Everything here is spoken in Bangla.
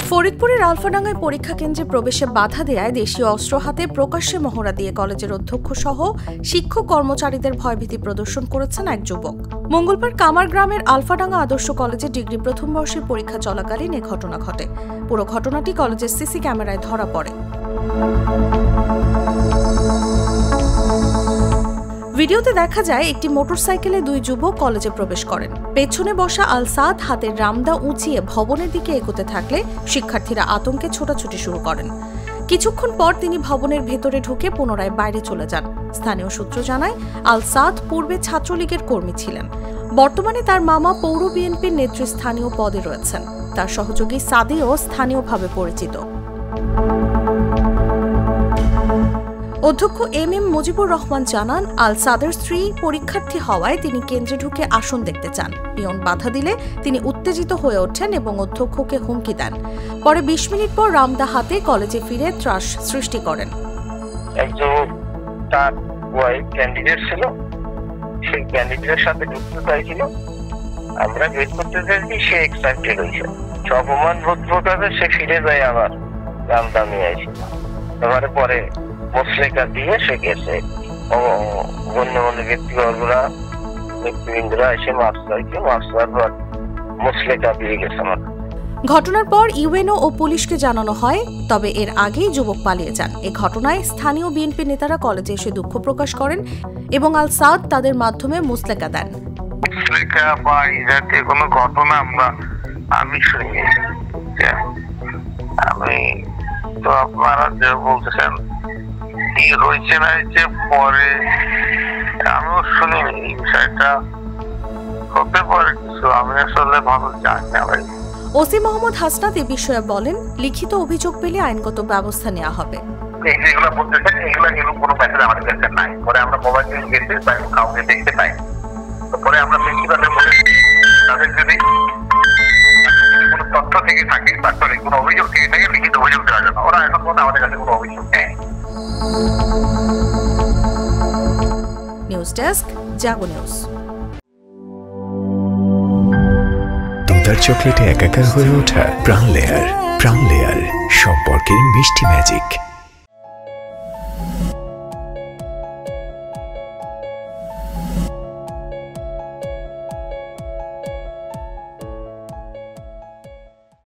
ফরিদপুরের আলফাডাঙ্গায় পরীক্ষা কেন্দ্রে প্রবেশে বাধা দেয়ায় দেশীয় অস্ত্র হাতে প্রকাশ্যে মহড়া দিয়ে কলেজের অধ্যক্ষ সহ শিক্ষক কর্মচারীদের ভয়ভীতি প্রদর্শন করেছেন এক যুবক। মঙ্গলবার কামার গ্রামের আলফাডাঙ্গা আদর্শ কলেজে ডিগ্রি প্রথম বর্ষের পরীক্ষা চলাকালীন এ ঘটনা ঘটে। পুরো ঘটনাটি কলেজের সিসি ক্যামেরায় ধরা পড়ে। ভিডিওতে দেখা যায় একটি মোটরসাইকেলে দুই যুবক কলেজে প্রবেশ করেন। পেছনে বসা আল সাদ হাতের রামদা উঁচিয়ে ভবনের দিকে এগোতে থাকলে শিক্ষার্থীরা আতঙ্কে ছোটাছুটি শুরু করেন। কিছুক্ষণ পর তিনি ভবনের ভেতরে ঢুকে পুনরায় বাইরে চলে যান। স্থানীয় সূত্র জানায়, আল সাদ পূর্বে ছাত্রলীগের কর্মী ছিলেন। বর্তমানে তার মামা পৌর বিএনপির নেতৃস্থানীয় পদে রয়েছেন। তার সহযোগী সাদিও স্থানীয়ভাবে পরিচিত। অধ্যক্ষ এম মুজিবুর রহমান জানান, আল সাদের স্ত্রী পরীক্ষার্থী হওয়ায় তিনি কেন্দ্রে ঢুকে আসন দেখতে চান। পিয়ন বাধা দিলে তিনি উত্তেজিত হয়ে ওঠেন এবং অধ্যক্ষকে হুমকি দেন। পরে ২০ মিনিট পর রামদা হাতে কলেজে ফিরে ত্রাস সৃষ্টি করেন। একজন তার ওয়াইফ ক্যান্ডিডেট ছিল, সেই ক্যান্ডিডেটের সাথে ঢুকতে চাইছিল। আমরা ওয়েট করতে চাইছি, সে এক্সাইটেড হয়েছে। অপমান বোধ প্রকারে সে ফিরে যায়, আবার রামদা নিয়ে আসে। এবারে পরে মুসলেকা দিয়ে সে গেছে। গণ্যমান্য ব্যক্তিবৃন্দরা এসে মুসলেকা দিয়ে গেছে। ঘটনার পর ইউএনও ও পুলিশকে জানানো হয়, তবে এর আগেই যুবক পালিয়ে যান। এ ঘটনায় স্থানীয় বিএনপি নেতারা কলেজে এসে দুঃখ প্রকাশ করেন এবং আল সাদ তাদের মাধ্যমে মুসলেকা দেন। মুসলেকা বা এই জাতীয় কোনো ঘটনা আমি শুনি। আমি তো আপনারা যে বলতেছেন কি রয়েছে না যে পরে আমিও শুনি এই বিষয়টা হতে পারে কিছু, আমি আসলে ভালো জানি না ভাই। ওসি মোহাম্মদ হাসনাত এ বিষয়ে বলেন, লিখিত অভিযোগ পেলে আইনগত ব্যবস্থা নেওয়া হবে। এগুলো বলতেছেন, এগুলো কোনো মেসেজ আমাদের কাছে নাই। পরে আমরা মোবাইল নিয়ে গেছি, কাউকে দেখতে পাই। পরে আমরা প্রিন্সিপালের বলে তাদের যদি কোনো তথ্য থেকে থাকে বা কোনো অভিযোগ থেকে থাকে লিখিত অভিযোগ দেওয়ার জন্য। ওরা এখন পর্যন্ত আমাদের কাছে কোনো অভিযোগ নেই। নিউজ ডেস্ক, জাগো নিউজ। দুধার চকলেটে একাকার হয়ে ওঠা প্রাণ লেয়ার সম্পর্কের মিষ্টি ম্যাজিক।